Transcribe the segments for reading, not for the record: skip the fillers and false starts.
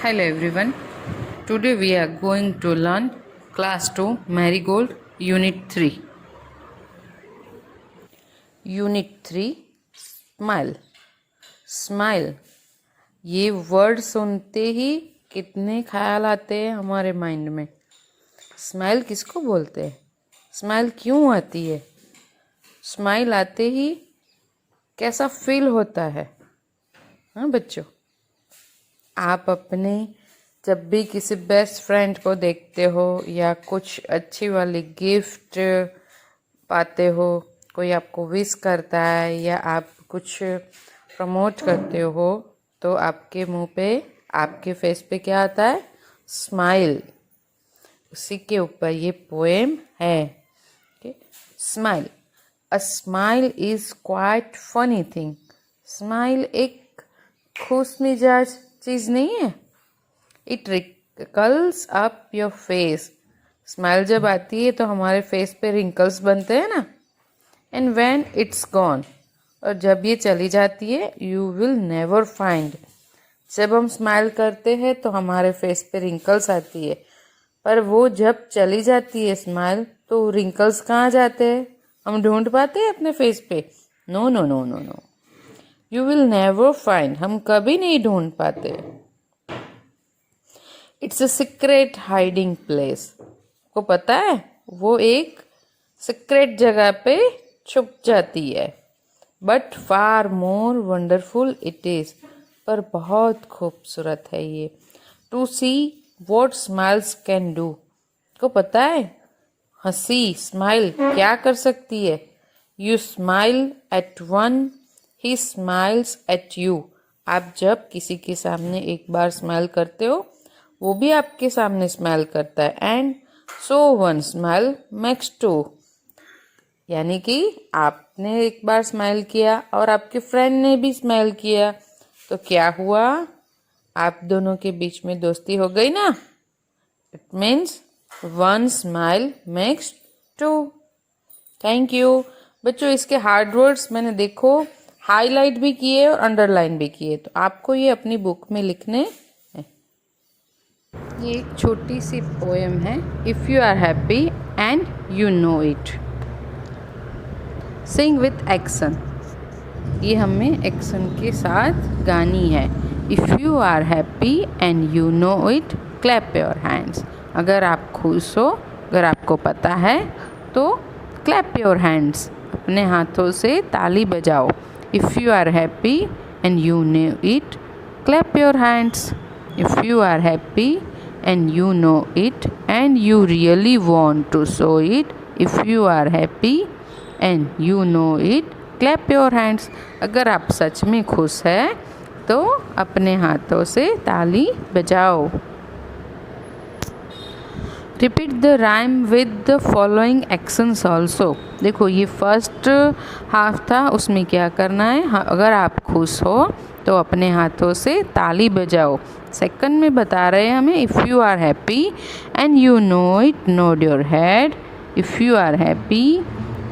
Hello everyone. Today we are going to learn class 2 Marigold Unit 3. Unit 3 Smile. Smile. ये word सुनते ही कितने ख्याल आते हैं हमारे माइंड में। स्माइल किसको बोलते हैं? स्माइल क्यों आती है? स्माइल आते ही कैसा फील होता है? हाँ बच्चों, आप अपने जब भी किसी बेस्ट फ्रेंड को देखते हो या कुछ अच्छी वाली गिफ्ट पाते हो, कोई आपको विश करता है या आप कुछ प्रमोट करते हो, तो आपके मुंह पे, आपके फेस पे क्या आता है? स्माइल। उसी के ऊपर ये पोएम है। Smile. A smile is quite funny thing. Smile एक खुश मिजाज चीज नहीं है। It wrinkles up your face. Smile जब आती है तो हमारे फेस पे रिंकल्स बनते हैं ना। एंड व्हेन इट्स गॉन, और जब ये चली जाती है, यू विल नेवर फाइंड। जब हम स्माइल करते हैं तो हमारे फेस पे रिंकल्स आती है, पर वो जब चली जाती है स्माइल, तो रिंकल्स कहाँ जाते हैं? हम ढूंढ पाते हैं अपने फेस पे? No no no no no, you will never find. हम कभी नहीं ढूंढ पाते। It's a secret hiding place. को पता है, वो एक सीक्रेट जगह पे छुप जाती है। But far more wonderful it is, पर बहुत खूबसूरत है ये। To see what smiles can do. को पता है, हंसी, स्माइल क्या कर सकती है? You smile at one, he smiles at you. आप जब किसी के सामने एक बार स्माइल करते हो, वो भी आपके सामने स्माइल करता है। And so one smile makes two. यानी कि आपने एक बार स्माइल किया और आपके फ्रेंड ने भी स्माइल किया, तो क्या हुआ? आप दोनों के बीच में दोस्ती हो गई ना। It means one smile makes two. Thank you बच्चों। इसके हार्ड वर्ड्स मैंने देखो हाईलाइट भी किए और अंडरलाइन भी किए, तो आपको ये अपनी बुक में लिखने हैं। ये एक छोटी सी पोएम है। If you are happy and you know it, sing with action. ये हमें एक्शन के साथ गानी है। If you are happy and you know it, clap your hands. अगर आप खुश हो, अगर आपको पता है, तो क्लैप योर हैंड्स, अपने हाथों से ताली बजाओ। If you are happy and you know it, clap your hands. If you are happy and you know it and you really want to show it, if you are happy and you know it, clap your hands. अगर आप सच में खुश है तो अपने हाथों से ताली बजाओ। Repeat the rhyme with the following actions also. देखो, ये फर्स्ट हाफ था, उसमें क्या करना है? अगर आप खुश हो तो अपने हाथों से ताली बजाओ। सेकंड में बता रहे हैं हमें, if you are happy and you know it, nod your head. If you are happy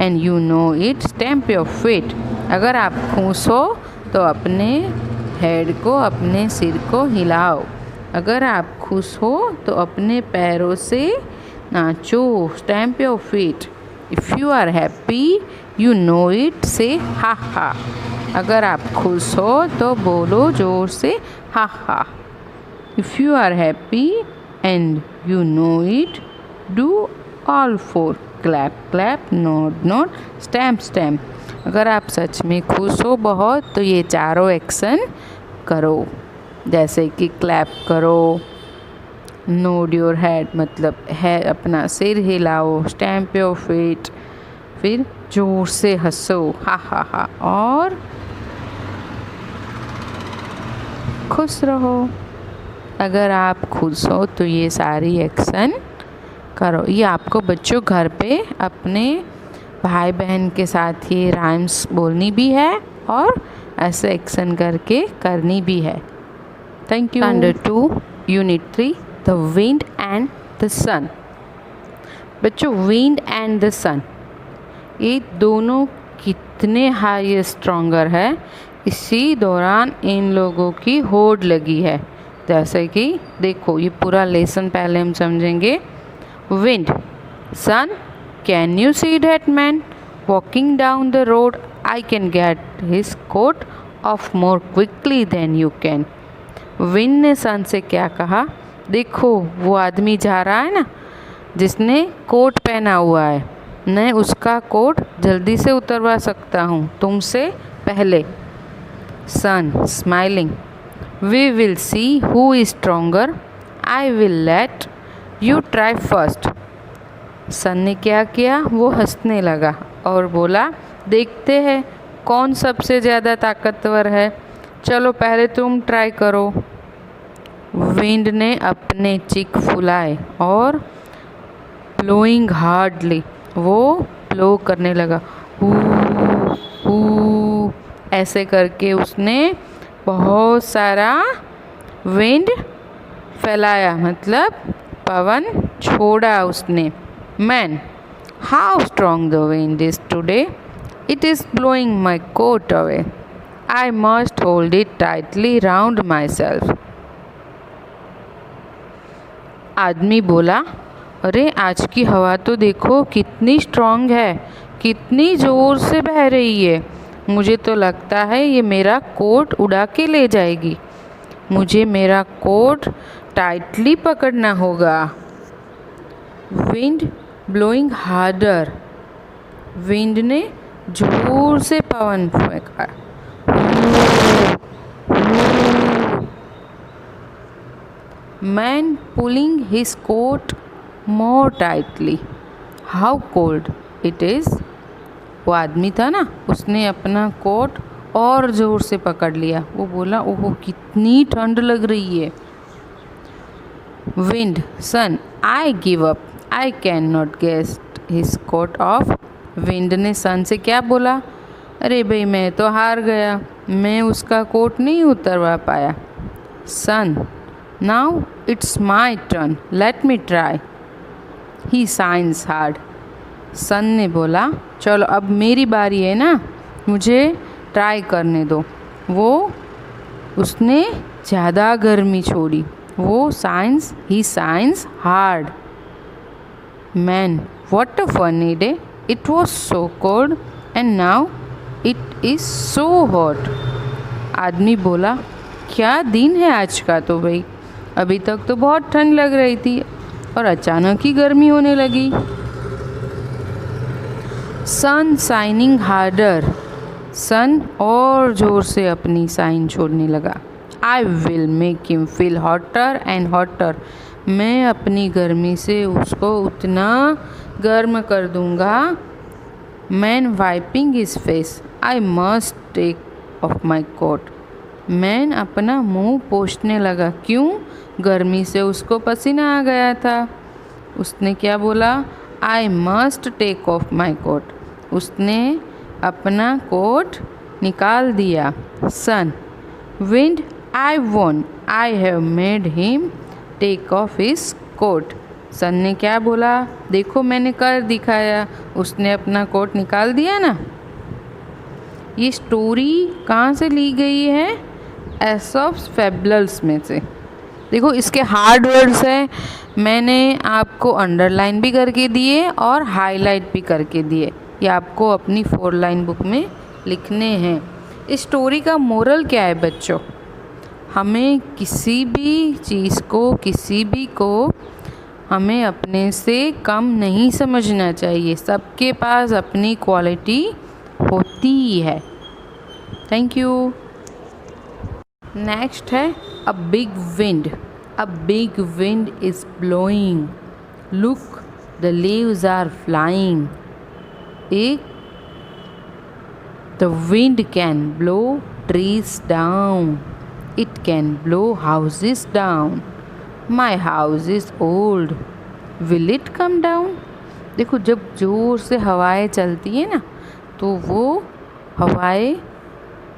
and you know it, stamp your feet. अगर आप खुश हो तो अपने हेड को, अपने सिर को हिलाओ। अगर आप खुश हो तो अपने पैरों से नाचो, stamp your feet. If you are happy you know it, say हा हा। अगर आप खुश हो तो बोलो जोर से हा हा। If you are happy and you know it, do all four, clap clap, nod nod, stamp stamp. अगर आप सच में खुश हो बहुत, तो ये चारों एक्शन करो, जैसे कि क्लैप करो, नोड योर हेड मतलब है अपना सिर हिलाओ, स्टैम्प योर फीट, फिर जोर से हंसो, हा हा हा, और खुश रहो। अगर आप खुश हो तो ये सारी एक्शन करो। ये आपको बच्चों घर पे अपने भाई बहन के साथ ये राइम्स बोलनी भी है और ऐसे एक्शन करके करनी भी है। Thank you. Under 2 unit 3 the wind and the sun. बच्चों, विंड एंड द सन, ये दोनों कितने हाई स्ट्रॉन्गर है। इसी दौरान इन लोगों की होड़ लगी है। जैसे कि देखो ये पूरा लेसन पहले हम समझेंगे। Wind, sun, can you see that man walking down the road? I can get his coat off more quickly than you can. Wind ने सन से क्या कहा? देखो वो आदमी जा रहा है ना जिसने कोट पहना हुआ है, मैं उसका कोट जल्दी से उतरवा सकता हूँ तुमसे पहले। Sun smiling, we will see who is stronger, I will let you try first. Sun ने क्या किया? वो हंसने लगा और बोला, देखते हैं कौन सबसे ज़्यादा ताकतवर है, चलो पहले तुम ट्राई करो। विंड ने अपने चिक फुलाए और ब्लोइंग हार्डली, वो ब्लो करने लगा, हू हू, ऐसे करके उसने बहुत सारा विंड फैलाया, मतलब पवन छोड़ा उसने। Man, how strong the wind is today, it is blowing my coat away, I must hold it tightly round myself. आदमी बोला, अरे आज की हवा तो देखो कितनी स्ट्रॉन्ग है, कितनी ज़ोर से बह रही है, मुझे तो लगता है ये मेरा कोट उड़ा के ले जाएगी, मुझे मेरा कोट टाइटली पकड़ना होगा। विंड ब्लोइंग हार्डर, विंड ने जोर से पवन फेंका। Man pulling his coat more tightly, how cold it is. वो आदमी था ना, उसने अपना कोट और ज़ोर से पकड़ लिया। वो बोला, ओहो कितनी ठंड लग रही है। Wind, sun, I give up, I can not get his coat off. Wind ने सन से क्या बोला? अरे भाई मैं तो हार गया, मैं उसका कोट नहीं उतरवा पाया। Sun, now it's my turn, let me try. He shines hard. Sun ने बोला, चलो अब मेरी बारी है ना, मुझे ट्राई करने दो। उसने ज़्यादा गर्मी छोड़ी, he shines hard. Man, what a funny day, it was so cold and now it is so hot. आदमी बोला, क्या दिन है आज का तो भाई, अभी तक तो बहुत ठंड लग रही थी और अचानक ही गर्मी होने लगी। सन साइनिंग हार्डर, सन और ज़ोर से अपनी साइन छोड़ने लगा। I will make him feel hotter and hotter, मैं अपनी गर्मी से उसको उतना गर्म कर दूंगा। Man wiping his face, I must take off my coat. Man अपना मुंह पोंछने लगा, क्यों? गर्मी से उसको पसीना आ गया था। उसने क्या बोला? I must take off my coat, उसने अपना कोट निकाल दिया। Sun, wind, I won, I have made him take off his coat. Sun ने क्या बोला? देखो मैंने कर दिखाया, उसने अपना कोट निकाल दिया ना। ये स्टोरी कहाँ से ली गई है? एसॉप्स फेबल्स में से। देखो इसके हार्ड वर्ड्स हैं, मैंने आपको अंडरलाइन भी करके दिए और हाईलाइट भी करके दिए, ये आपको अपनी 4 लाइन बुक में लिखने हैं। इस स्टोरी का मोरल क्या है बच्चों? हमें किसी भी चीज़ को, किसी भी को हमें अपने से कम नहीं समझना चाहिए, सबके पास अपनी क्वालिटी होती ही है। Thank you. नेक्स्ट है a big wind. A big wind is blowing, look the leaves are flying. The wind can blow trees down, it can blow houses down. My house is old, will it come down. देखो जब ज़ोर से हवाएं चलती है ना, तो वो हवाएं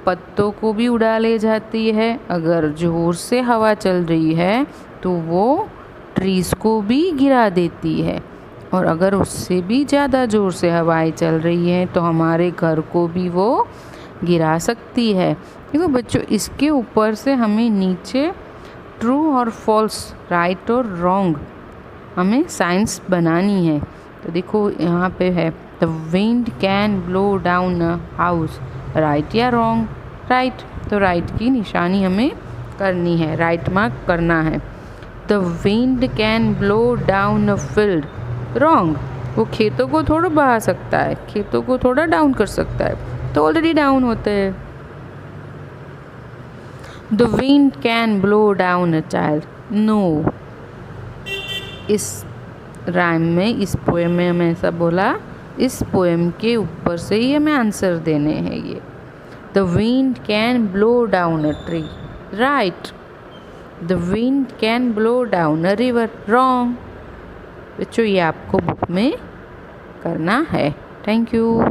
पत्तों को भी उड़ा ले जाती है। अगर ज़ोर से हवा चल रही है तो वो ट्रीज़ को भी गिरा देती है, और अगर उससे भी ज़्यादा ज़ोर से हवाएं चल रही हैं तो हमारे घर को भी वो गिरा सकती है। देखो बच्चों, इसके ऊपर से हमें नीचे ट्रू और फॉल्स, राइट और रॉन्ग हमें साइंस बनानी है। तो देखो यहाँ पे है the wind can blow down a house, right या रॉन्ग? राइट, तो राइट की निशानी हमें करनी है, राइट मार्क करना है। The wind can blow down a field, wrong, वो खेतों को थोड़ा बहा सकता है, खेतों को थोड़ा डाउन कर सकता है, तो ऑलरेडी डाउन होते हैं। The wind can blow down a child, no. इस राइम में, इस पोएम में हमें ऐसा बोला, इस पोएम के ऊपर से ही हमें आंसर देने हैं ये। The wind can blow down a tree, right. The wind can blow down a river, wrong. बच्चों ये आपको बुक में करना है। Thank you.